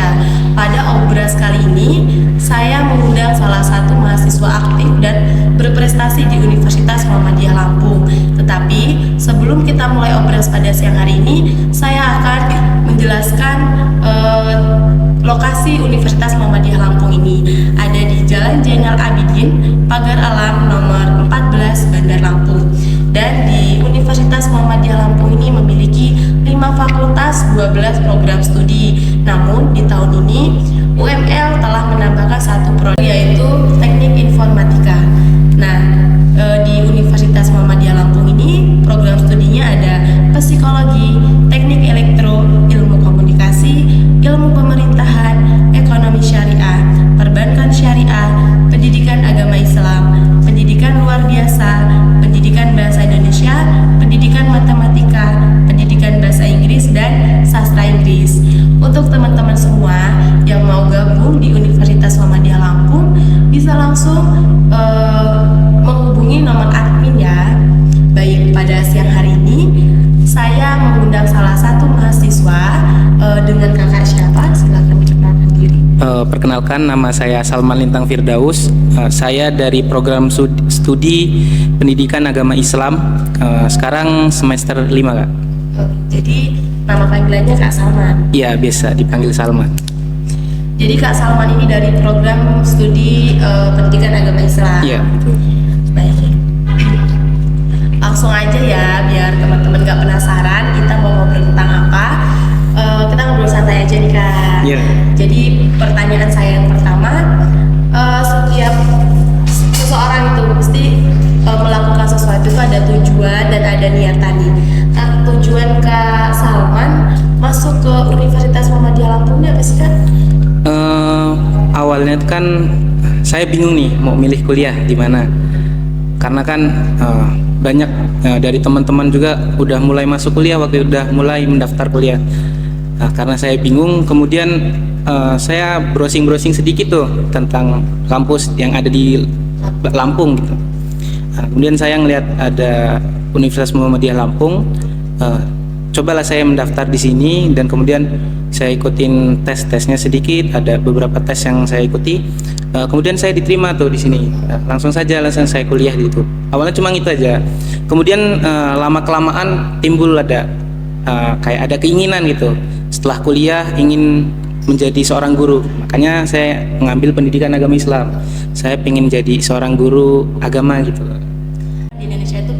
Indonesia. Pada Obras kali ini, saya mengundang salah satu mahasiswa aktif dan berprestasi di Universitas Muhammadiyah Lampung. Tetapi sebelum kita mulai Obras pada siang hari ini, saya akan menjelaskan lokasi Universitas Muhammadiyah Lampung ini. Ada di Jalan Zainal Abidin, Pagar Alam nomor 14, Bandar Lampung. Dan di Universitas Muhammadiyah Lampung ini memiliki 5 fakultas, 12 program studi. Namun di tahun ini UML telah menambahkan satu prodi, yaitu Teknik Informatika. Nah, di Universitas Muhammadiyah Lampung ini program studinya ada Psikologi, Teknik Elektro, Ilmu Komunikasi, Ilmu Pemerintahan, Ekonomi Syariah, Perbankan Syariah, Pendidikan Agama Islam, Pendidikan Luar Biasa, Pendidikan Bahasa Indonesia, Pendidikan Matematika, Pendidikan Bahasa Inggris, dan Sastra Inggris. Untuk teman-teman semua yang mau gabung di Universitas Muhammadiyah Lampung, bisa langsung menghubungi nomor admin ya. Baik, pada siang hari ini saya mengundang salah satu mahasiswa dengan kakak siapa? Silakan perkenalkan diri. Perkenalkan, nama saya Salman Lintang Firdaus. Saya dari program studi Pendidikan Agama Islam. Sekarang semester 5, Kak. Jadi nama panggilannya Kak Salman. Iya, biasa dipanggil Salman. Jadi Kak Salman ini dari program studi Pendidikan Agama Islam. Iya. Baik. Langsung aja ya, biar teman-teman gak penasaran kita mau ngobrol tentang apa. Kita ngobrol santai aja nih Kak. Iya. Jadi pertanyaan saya yang pertama, setiap seseorang itu mesti melakukan sesuatu itu ada tujuan dan ada niatan nih. Nah, tujuan Kak Salman masuk ke Universitas Muhammadiyah Lampung ini apa sih Kak? Awalnya kan saya bingung nih mau milih kuliah di mana, karena kan banyak dari teman-teman juga udah mulai masuk kuliah waktu udah mulai mendaftar kuliah. Nah, karena saya bingung, kemudian saya browsing sedikit tuh tentang kampus yang ada di Lampung gitu. Nah, kemudian saya ngelihat ada Universitas Muhammadiyah Lampung. Cobalah saya mendaftar di sini dan kemudian saya ikutin tesnya sedikit, ada beberapa tes yang saya ikuti. Kemudian saya diterima tuh di sini. Langsung saya kuliah di situ. Awalnya cuma itu aja. Kemudian lama kelamaan timbul ada kayak ada keinginan gitu. Setelah kuliah ingin menjadi seorang guru. Makanya saya mengambil pendidikan agama Islam. Saya pengen jadi seorang guru agama gitu. Di Indonesia itu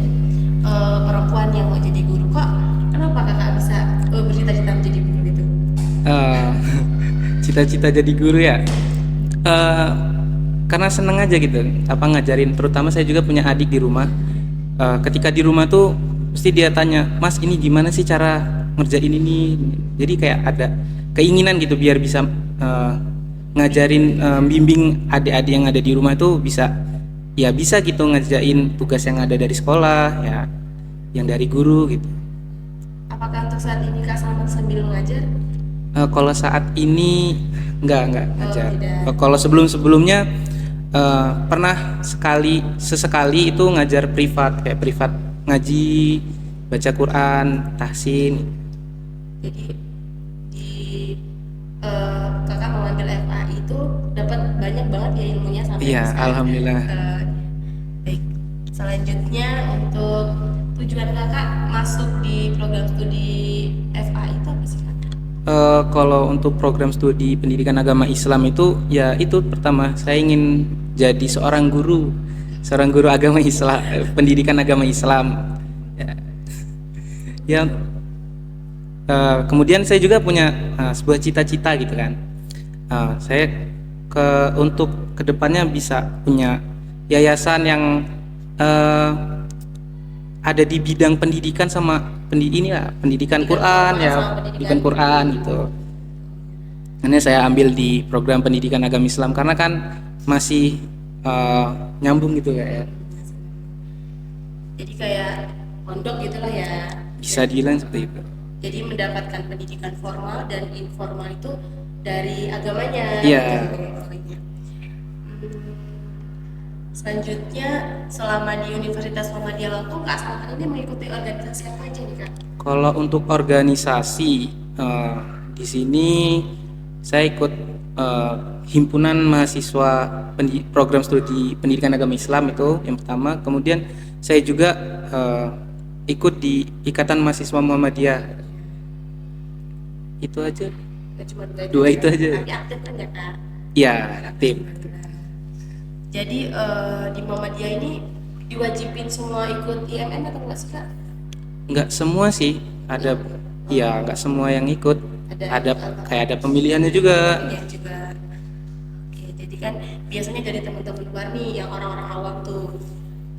perempuan yang mau jadi guru, kok kenapa kakak bisa bercita-cita menjadi guru gitu? Cita-cita jadi guru ya, karena seneng aja gitu apa ngajarin. Terutama saya juga punya adik di rumah. Ketika di rumah tuh pasti dia tanya, Mas ini gimana sih cara ngerjain ini. Jadi kayak ada keinginan gitu biar bisa ngajarin, bimbing adik-adik yang ada di rumah itu bisa gitu ngerjain tugas yang ada dari sekolah ya, yang dari guru gitu. Apakah untuk saat ini Kak Salman sambil mengajar? Kalau saat ini enggak ngajar. Tidak. Kalau sebelumnya pernah sesekali itu ngajar privat, kayak privat ngaji, baca Quran, tahsin. Jadi di kakak mengambil FA itu dapat banyak banget ya ilmunya sampai Iya, bisa. alhamdulillah. Baik. Selanjutnya untuk tujuan kakak masuk di program studi FA itu apa sih Kak? Kalau untuk program studi pendidikan agama Islam itu ya itu pertama saya ingin jadi seorang guru agama Islam, pendidikan agama Islam. Ya, kemudian saya juga punya sebuah cita-cita gitu kan. Saya untuk kedepannya bisa punya yayasan yang ada di bidang pendidikan sama pendidikan Quran ya, pendidikan Quran gitu. Ini saya ambil di program pendidikan agama Islam karena kan masih nyambung gitu ya. Jadi kayak pondok gitulah ya. Bisa dibilang seperti itu. Jadi mendapatkan pendidikan formal dan informal itu dari agamanya. Iya. Selanjutnya, selama di Universitas Muhammadiyah Lampung, Kak Salman ini mengikuti organisasi apa aja nih Kak? Kalau untuk organisasi di sini saya ikut himpunan mahasiswa program studi pendidikan agama Islam itu yang pertama. Kemudian saya juga ikut di Ikatan Mahasiswa Muhammadiyah. Itu aja. Cuma Dua itu aja. Tapi aktif kan ya Kak? Ya, aktif. Jadi di Muhammadiyah ini diwajibin semua ikut IMN atau enggak sih Kak? Nggak semua sih, ada ya nggak semua yang ikut. Ada kayak ada pemilihannya juga. Iya juga. Oke, jadi kan biasanya dari teman-teman luar nih yang orang-orang awam tuh,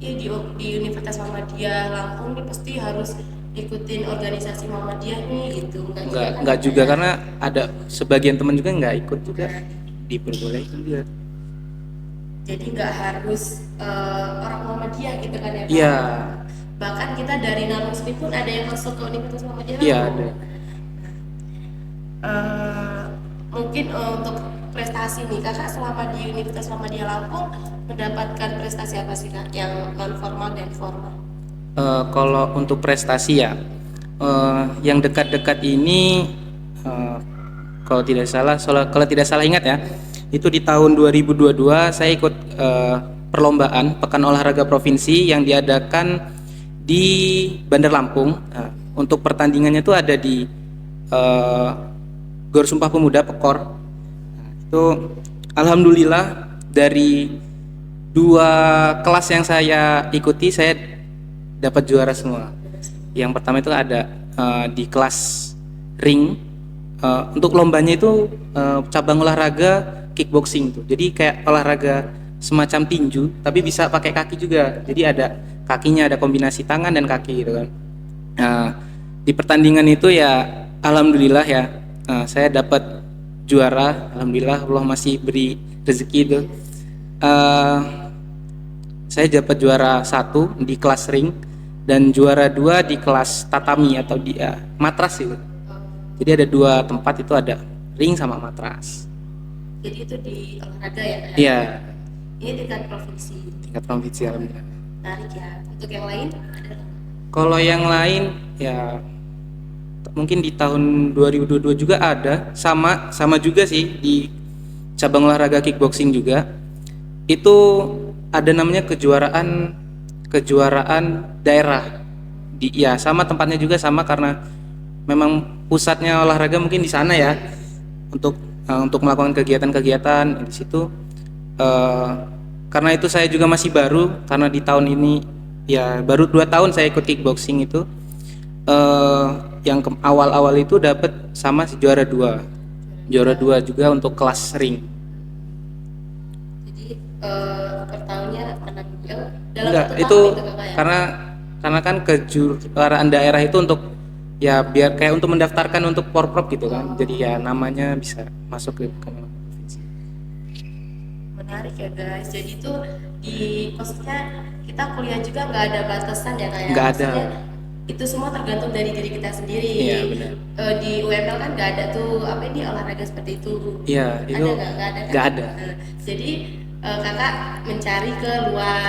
di Universitas Muhammadiyah Lampung nih pasti harus ikutin organisasi Muhammadiyah nih gitu. Nggak juga karena ada sebagian teman juga nggak ikut juga, diperbolehkan juga. Jadi nggak harus orang Muhammadiyah gitu kan ya Pak? Iya. Bahkan kita dari non-muslim pun ada yang masuk ke Universitas Muhammadiyah. Iya ada. Mungkin untuk prestasi nih Kakak selama di Universitas Muhammadiyah Lampung mendapatkan prestasi apa sih Kak? Yang non formal dan formal? Kalau untuk prestasi ya, yang dekat-dekat ini, kalau tidak salah ingat ya, itu di tahun 2022 saya ikut perlombaan Pekan Olahraga Provinsi yang diadakan di Bandar Lampung. Untuk pertandingannya itu ada di Gor Sumpah Pemuda Pekor. Itu alhamdulillah dari 2 kelas yang saya ikuti saya dapat juara semua. Yang pertama itu ada di kelas ring. Untuk lombanya itu cabang olahraga kickboxing tuh. Jadi kayak olahraga semacam tinju tapi bisa pakai kaki juga. Jadi ada kakinya, ada kombinasi tangan dan kaki gitu kan. Di pertandingan itu ya alhamdulillah ya saya dapat juara. Alhamdulillah Allah masih beri rezeki itu. Saya dapat juara 1 di kelas ring dan juara 2 di kelas tatami atau di matras itu. Jadi ada 2 tempat itu, ada ring sama matras. Jadi itu di olahraga ya Kak? Iya. Ini tingkat provinsi. Tingkat provinsi alhamdulillah. Menarik ya. Untuk yang lain ada? Kalau yang lain ya mungkin di tahun 2022 juga ada, sama juga sih di cabang olahraga kickboxing juga. Itu ada namanya kejuaraan daerah. Ya sama tempatnya juga sama karena memang pusatnya olahraga mungkin di sana ya. Untuk melakukan kegiatan-kegiatan di situ. Karena itu saya juga masih baru, karena di tahun ini ya baru 2 tahun saya ikut kickboxing itu. Yang awal-awal itu dapat sama si juara 2 juga untuk kelas ring. Jadi per tahunnya menang dalam Enggak, satu itu tahun Kakak ya? karena kan kejuaraan daerah itu untuk ya biar kayak untuk mendaftarkan untuk porprov gitu kan. Jadi ya namanya bisa masuk ke provinsi. Menarik ya guys. Jadi itu maksudnya kita kuliah juga nggak ada batasan ya kayak. Nggak ada. Itu semua tergantung dari diri kita sendiri. Iya benar. Di UML kan nggak ada tuh apa ini olahraga seperti itu. Iya itu Nggak ada. nggak ada. Jadi kakak mencari ke luar.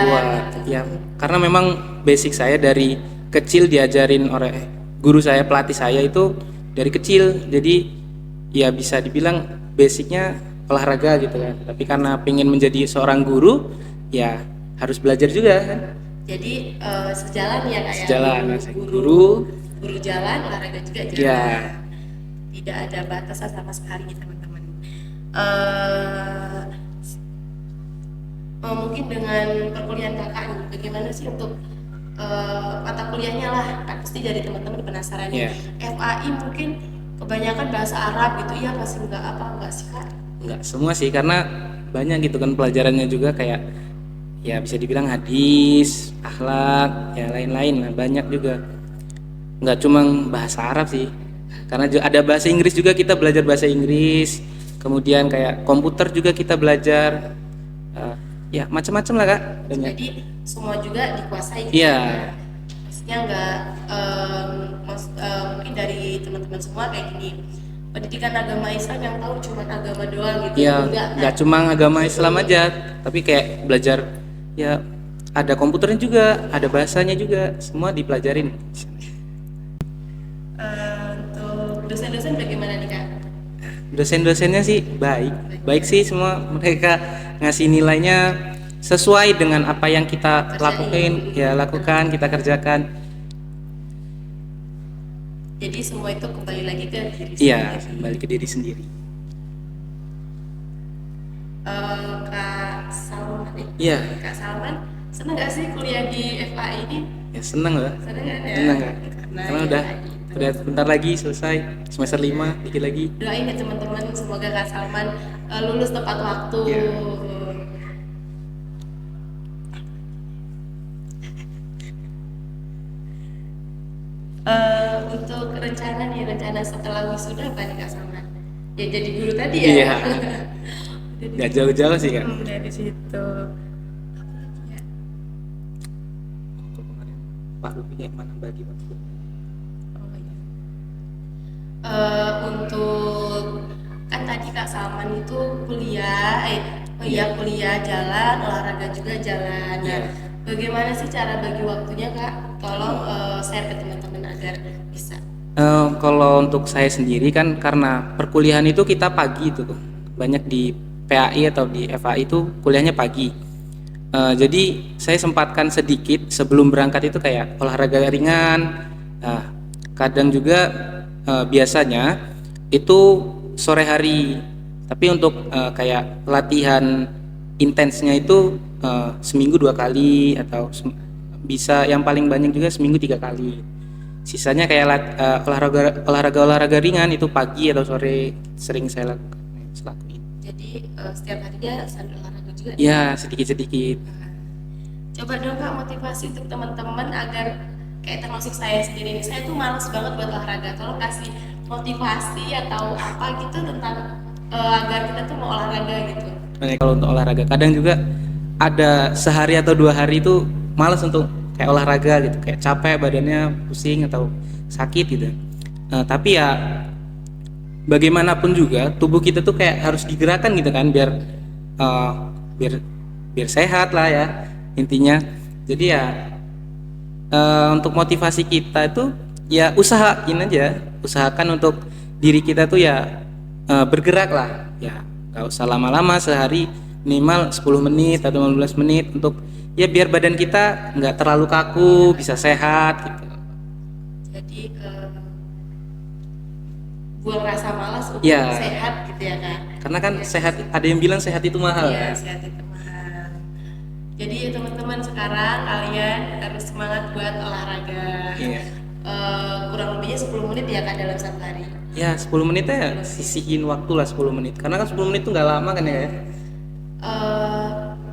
Gitu. Ya karena memang basic saya dari kecil diajarin oleh guru saya, pelatih saya itu dari kecil. Jadi ya bisa dibilang basicnya olahraga gitu kan. Tapi karena pengen menjadi seorang guru ya harus belajar juga kan. Jadi sejalan ya kayak Sejalan, guru jalan, olahraga juga jalan. Ya. Tidak ada batasan sama sekali teman-teman. Mungkin dengan perkuliahan kakak nih, bagaimana sih untuk mata kuliahnya lah? Pasti dari teman-teman penasaran nih. FAI mungkin kebanyakan bahasa Arab gitu ya, pasti enggak sih kak? Enggak semua sih, karena banyak gitu kan pelajarannya juga kayak ya bisa dibilang hadis, akhlak, ya lain-lain lah, banyak juga. Nggak cuma bahasa Arab sih, karena ada bahasa Inggris juga, kita belajar bahasa Inggris. Kemudian kayak komputer juga kita belajar, ya macam-macam lah kak. Banyak. Jadi semua juga dikuasai. Iya. Maksudnya nggak mungkin dari teman-teman semua kayak gini. Pendidikan agama Islam yang tahu cuma agama doang gitu. Iya. Nggak cuma agama Islam aja, tapi kayak belajar. Ya ada komputernya juga, ada bahasanya juga, semua dipelajarin. Untuk dosen-dosen bagaimana nih kak? Dosen-dosennya sih baik sih semua, mereka ngasih nilainya sesuai dengan apa yang kita lakukan, kita kerjakan. Jadi semua itu kembali lagi ke diri Iya, sendiri. kembali ke diri sendiri. Kak Salman Iya. Kak Salman seneng gak sih kuliah di FAI ini? Ya seneng lah. Seneng kan ya? Seneng kan? Karena Karena ya udah gitu. bentar lagi selesai semester 5, dikit lagi. Doain ya teman-teman, semoga Kak Salman lulus tepat waktu. Iya. Untuk rencana setelah wisuda apa nih Kak Salman? Ya jadi guru tadi ya? Iya. Gak jauh-jauh sih kan. Dari situ. Apa lagi ya? Kalau kemarin Pak Rupiah mana bagi waktu? Oh, iya. Untuk kan tadi Kak Salman itu kuliah jalan, olahraga juga jalan. Nah, Iya. bagaimana sih cara bagi waktunya Kak? Tolong share ke teman-teman agar bisa. Kalau untuk saya sendiri kan karena perkuliahan itu kita pagi itu banyak di PAI atau di FAI itu kuliahnya pagi. Jadi saya sempatkan sedikit sebelum berangkat itu kayak olahraga ringan. Nah, kadang juga biasanya itu sore hari. Tapi untuk kayak latihan intensnya itu seminggu 2 kali atau bisa yang paling banyak juga seminggu 3 kali. Sisanya kayak olahraga ringan itu pagi atau sore sering saya lakuin. Jadi setiap harinya sambil olahraga juga. Ya sedikit-sedikit. Coba dong Kak motivasi untuk teman-teman agar kayak termasuk saya sendiri ini, saya tuh males banget buat olahraga. Tolong kasih motivasi atau apa gitu tentang agar kita tuh mau olahraga gitu. Nah, kalau untuk olahraga kadang juga ada sehari atau 2 hari itu malas untuk kayak olahraga gitu, kayak capek badannya, pusing atau sakit gitu. Tapi ya bagaimanapun juga tubuh kita tuh kayak harus digerakkan gitu kan biar biar sehat lah ya intinya. Jadi ya untuk motivasi kita itu ya usahakan untuk diri kita tuh ya bergerak lah ya, nggak usah lama-lama, sehari minimal 10 menit atau 15 menit untuk ya biar badan kita nggak terlalu kaku, bisa sehat gitu. Jadi buang rasa malas untuk Ya. sehat gitu ya Kak. Karena kan sehat, ada yang bilang sehat itu mahal. Iya, Kan? sehat itu mahal. Jadi ya teman-teman sekarang kalian harus semangat buat olahraga. Iya. Kurang lebihnya 10 menit ya Kak dalam satu hari. Ya 10 menit ya sisihin waktu lah 10 menit. Karena kan 10 menit itu nggak lama kan ya.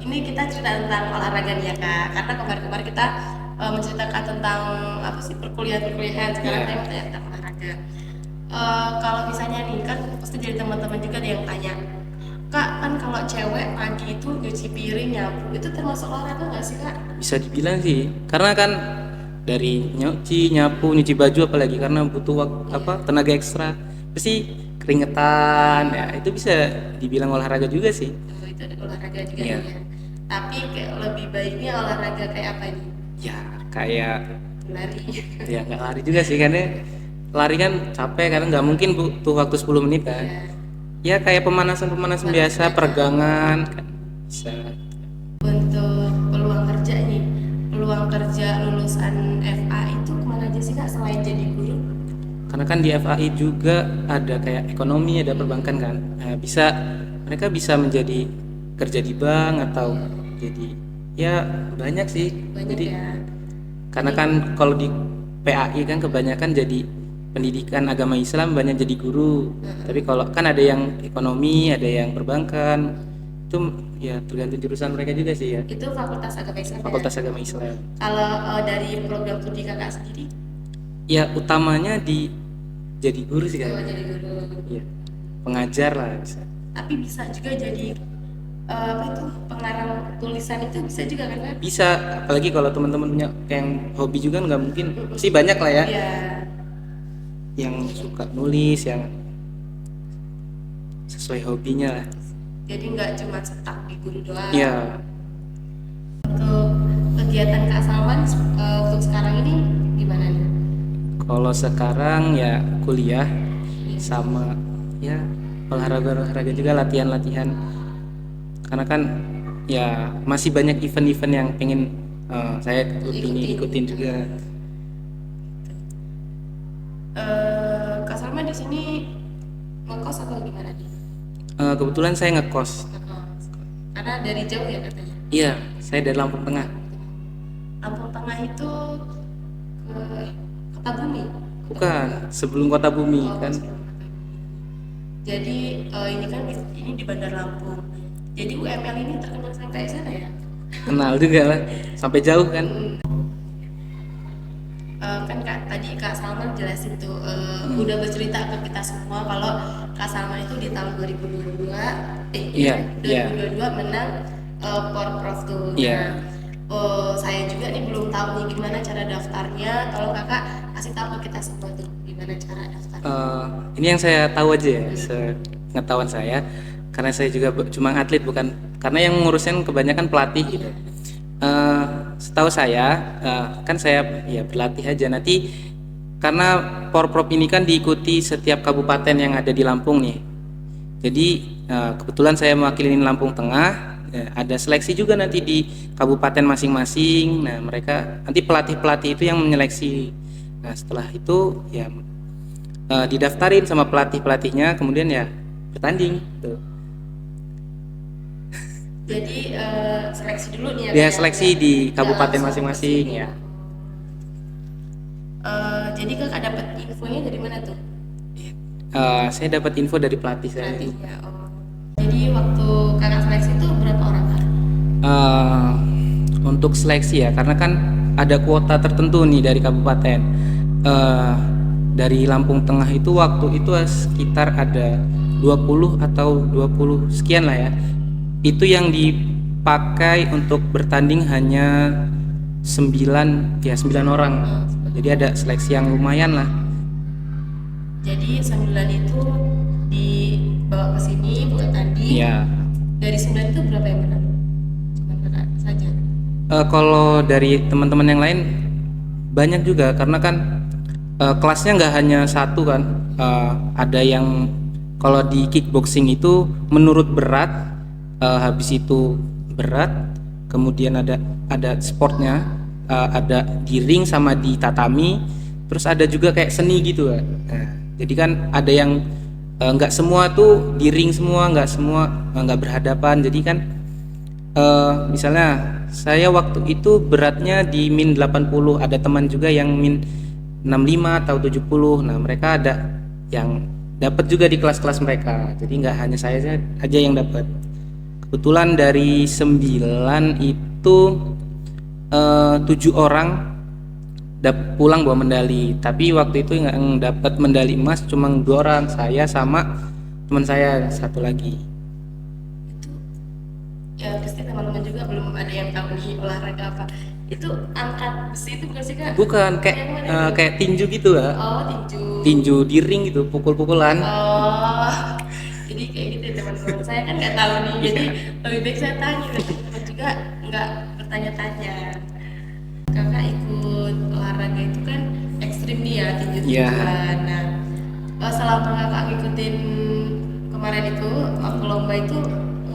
Ini kita cerita tentang olahraga nih ya Kak. Karena kemarin-kemarin kita menceritakan tentang apa sih perkuliahan. Sekarang Iya. saya mau tanya tentang olahraga. Kalau misalnya nih kan pasti jadi teman-teman juga ada yang tanya, Kak kan kalau cewek pagi itu nyuci piring, nyapu, itu termasuk olahraga nggak sih Kak? Bisa dibilang sih. Karena kan dari nyuci, nyapu, nyuci baju apalagi karena butuh tenaga ekstra. Pasti keringetan ya, itu bisa dibilang olahraga juga sih. Itu ada olahraga juga Iya. ya. Tapi kayak lebih baiknya olahraga kayak apa nih? Ya kayak Lari. ya nggak lari juga sih, karena lari kan capek karena nggak mungkin butuh waktu 10 menit kan. Ya. Ya kayak pemanasan biasa, peregangan kan bisa. Untuk peluang kerja nih, peluang kerja lulusan FA itu kemana aja sih Kak selain jadi guru? Karena kan di FAI juga ada kayak ekonomi, ada perbankan kan. Nah, mereka bisa menjadi kerja di bank atau jadi ya banyak sih. Banyak Jadi ya. karena kan kalau di PAI kan kebanyakan jadi pendidikan agama Islam, banyak jadi guru. Tapi kalau kan ada yang ekonomi, ada yang perbankan, itu ya tergantung jurusan mereka juga sih ya. Itu Fakultas Agama Islam. Fakultas Ya? Agama Islam. Kalau dari program studi Kakak sendiri, Ya utamanya di jadi guru sih kan. jadi guru. Iya. Pengajar lah bisa. Tapi bisa juga jadi apa itu pengarang tulisan itu bisa juga kan Kak? Bisa, apalagi kalau teman-teman punya yang hobi juga nggak mungkin sih, banyak lah ya Iya. yang suka nulis, yang sesuai hobinya lah. Jadi nggak cuma cetak di guru doang. Iya. Untuk kegiatan Kak Salman untuk sekarang ini gimana nih? Kalau sekarang ya kuliah sama ya olahraga juga, latihan karena kan ya masih banyak event-event yang pengen saya ikutin juga. Kak Salma di sini ngekos atau gimana nih? Kebetulan saya ngekos. Karena dari jauh ya katanya. Iya, saya dari Lampung Tengah. Lampung Tengah itu ke Kota Bumi. Bukan, sebelum Kota Bumi kan. Jadi ini kan ini di Bandar Lampung. Jadi UML ini terkenal sampai sana ya? Kenal juga lah, sampai jauh kan. Kan tadi Kak Salman jelasin tuh udah bercerita ke kita semua kalau Kak Salman itu di tahun 2022 menang Porprov tuh. Iya. Saya juga nih belum tahu nih gimana cara daftarnya. Tolong Kakak kasih tahu ke kita semua tuh gimana cara daftarnya. Ini yang saya tahu aja ya, sepengetahuan saya, karena saya juga cuma atlet, bukan, karena yang ngurusin kebanyakan pelatih gitu. Setahu saya kan saya ya berlatih aja nanti, karena Porprov ini kan diikuti setiap kabupaten yang ada di Lampung nih. Jadi kebetulan saya mewakili Lampung Tengah. Ada seleksi juga nanti di kabupaten masing-masing. Nah, mereka nanti pelatih itu yang menyeleksi. Nah, setelah itu ya didaftarin sama pelatihnya, kemudian ya bertanding tuh. Jadi seleksi dulu nih ya? Seleksi di kabupaten masing-masing ya. Jadi Kakak dapat infonya dari mana tuh? Saya dapat info dari pelatih saya. Jadi waktu Kakak seleksi itu berapa orang Kak? Untuk seleksi ya, karena kan ada kuota tertentu nih dari kabupaten. Dari Lampung Tengah itu waktu itu sekitar ada 20 atau 20 sekian lah ya. Itu yang dipakai untuk bertanding hanya 9 orang. Jadi ada seleksi yang lumayan lah. Jadi 9 itu dibawa ke sini buat tanding. Iya. Dari 9 itu berapa yang menang? Cuma Kakak saja. Kalau dari teman-teman yang lain banyak juga, karena kan kelasnya nggak hanya satu kan. Ada yang kalau di kickboxing itu menurut berat, habis itu berat, kemudian ada sportnya, ada di ring sama di tatami, terus ada juga kayak seni gitu kan. Nah, jadi kan ada yang nggak semua tuh di ring semua, nggak berhadapan. Jadi kan misalnya saya waktu itu beratnya di min 80, ada teman juga yang min 65 atau 70. Nah, mereka ada yang dapat juga di kelas-kelas mereka. Jadi nggak hanya saya aja yang dapat. Kebetulan dari 9 itu 7 orang pulang bawa medali. Tapi waktu itu yang dapat medali emas cuma 2 orang, saya sama teman saya satu lagi. Itu ya pasti teman-teman juga belum ada yang tahu nih olahraga apa. Itu angkat besi itu bukan sih Kak? Bukan, kayak tinju gitu ya. Oh, tinju. Tinju di ring gitu, pukul-pukulan. Oh, jadi kayak gitu ya teman-teman. Saya kan nggak tahu nih, jadi lebih baik saya tanya, teman-teman juga nggak bertanya-tanya. Kakak ikut olahraga itu kan ekstrim nih ya, tinju-tinjuan. Nah, selama Kakak ngikutin kemarin itu waktu lomba itu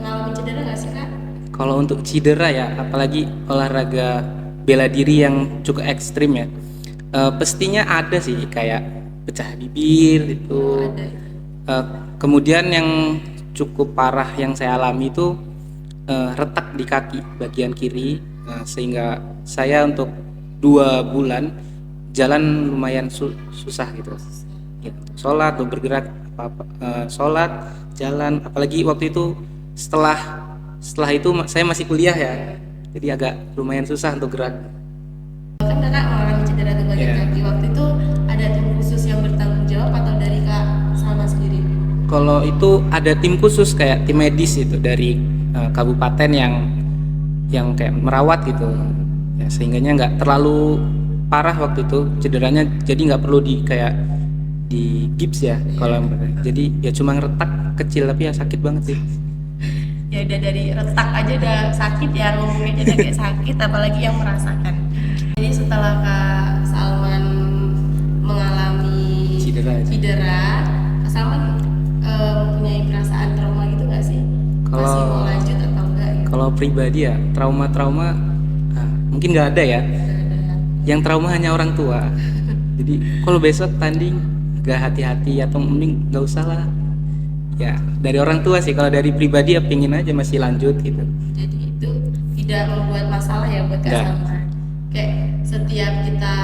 ngalamin cedera nggak sih Kak? Kalau untuk cedera ya, apalagi olahraga bela diri yang cukup ekstrim ya, pastinya ada sih, kayak pecah bibir itu. Kemudian yang cukup parah yang saya alami itu retak di kaki bagian kiri, sehingga saya untuk 2 bulan jalan lumayan susah gitu. Sholat atau bergerak sholat, jalan, apalagi waktu itu setelah itu saya masih kuliah ya, jadi agak lumayan susah untuk gerak. Kan Kakak mengalami cedera di bagian kaki, waktu itu ada tim khusus yang bertanggung jawab atau dari Kak Salma sendiri? Kalau itu ada tim khusus kayak tim medis itu dari kabupaten yang kayak merawat gitu ya, sehingganya nggak terlalu parah waktu itu cederanya, jadi nggak perlu di gips ya. Kalau jadi ya cuma retak kecil tapi ya sakit banget sih. Ya udah dari retak aja udah sakit ya, ngomongnya aja udah kayak sakit, apalagi yang merasakan. Jadi setelah Kak Salman mengalami cedera, Kak Salman mempunyai pribadi ya, trauma-trauma mungkin nggak ada ya. Yang trauma hanya orang tua. Jadi kalau besok tanding gak hati-hati atau mending nggak usah lah. Ya dari orang tua sih. Kalau dari pribadi ya pingin aja masih lanjut gitu. Jadi itu tidak membuat masalah ya buat Kak Nggak. Salma. Kayak setiap kita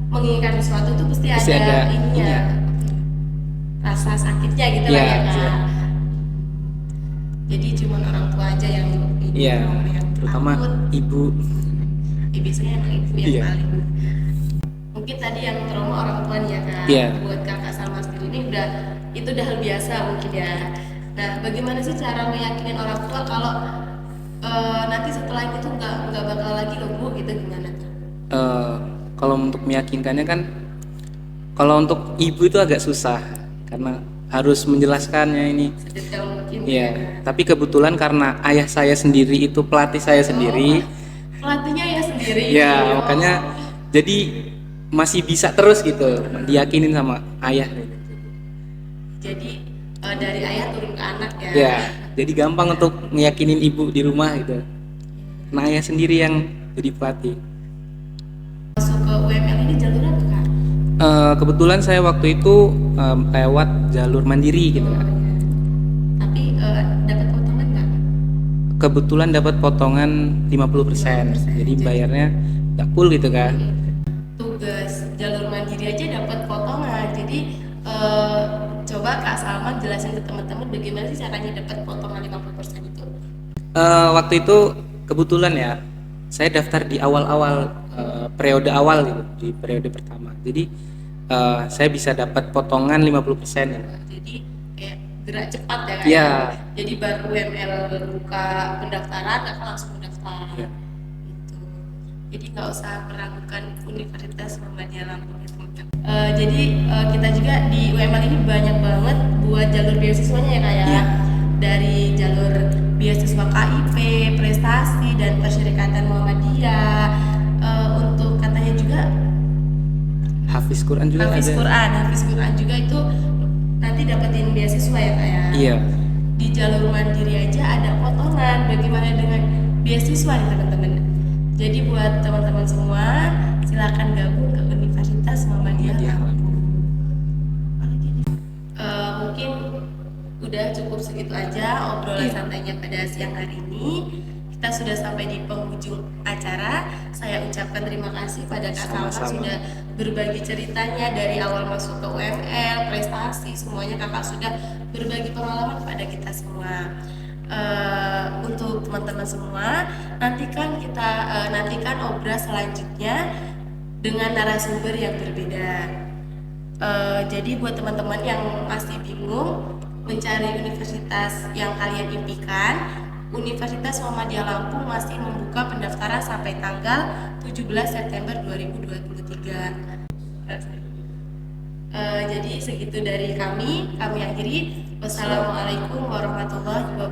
menginginkan sesuatu tuh pasti Pasti ada ininya, ininya. rasa sakitnya gitu lah Iya, ya Kak. iya. Jadi cuma orang tua aja yang ini, Iya, yang terutama takut. ibu. Ya, biasanya emang ibu yang Iya. paling. Mungkin tadi yang trauma orang tua nih ya Kak. Iya. Buat Kakak Salma sendiri ini itu udah hal biasa mungkin ya. Nah, bagaimana sih cara meyakinin orang tua kalau nanti setelah itu nggak bakal lagi loh Bu, gitu gimana tuh? Kalau untuk meyakinkannya kan, kalau untuk ibu itu agak susah karena harus menjelaskannya ini. Sedetail mungkin. Iya, tapi kebetulan karena ayah saya sendiri itu pelatih saya sendiri, Pelatihnya ya sendiri. ya Oh. makanya jadi masih bisa terus gitu diyakinin sama ayah. Jadi dari ayah turun ke anak ya. Ya, jadi gampang untuk ngeyakinin ibu di rumah gitu. Nah ayah sendiri yang jadi pelatih. Masuk ke UML ini jalur apa Kak? Kebetulan saya waktu itu lewat jalur mandiri gitu Oh, kan. iya. Tapi dapat potongan nggak? Kebetulan dapat potongan 50%, jadi bayarnya nggak full gitu kan. Tugas jalur mandiri aja dapat potongan. Jadi coba Kak Salma jelasin ke teman-teman bagaimana sih caranya dapat potongan 50% itu. Waktu itu kebetulan ya saya daftar di awal-awal periode awal gitu, di periode pertama. Jadi saya bisa dapat potongan 50% ya. Jadi kayak gerak cepat ya Kak. Iya. Ya? Jadi baru UML buka pendaftaran Kakak langsung mendaftar. Iya. Gitu. Jadi nggak usah meragukan Universitas Muhammadiyah Lampung ya teman-teman. Jadi kita juga di UML ini banyak banget buat jalur beasiswanya ya Kak ya. Iya. Dari jalur beasiswa KIP, prestasi dan persyarikatan Muhammadiyah. Untuk katanya juga Hafiz Quran juga Hafiz ada. Quran juga itu nanti dapetin beasiswa ya Kak ya. Iya. Di jalur mandiri aja ada potongan. Bagaimana dengan beasiswa nih teman-teman? Jadi buat teman-teman semua silakan gabung ke Universitas Muhammadiyah Lampung. Apalagi nih? Mungkin udah cukup segitu aja obrolan Iya. santainya pada siang hari ini. Kita sudah sampai di penghujung acara. Saya ucapkan terima kasih pada Kak Salma Sama-sama. sudah berbagi ceritanya dari awal masuk ke UML, prestasi, semuanya Kakak sudah berbagi pengalaman kepada kita semua. Untuk teman-teman semua, nantikan obras selanjutnya dengan narasumber yang berbeda. Jadi buat teman-teman yang masih bingung mencari universitas yang kalian impikan, Universitas Muhammadiyah Lampung masih membuka pendaftaran sampai tanggal 17 September 2023. Jadi segitu dari kami akhiri. Wassalamualaikum warahmatullahi wabarakatuh.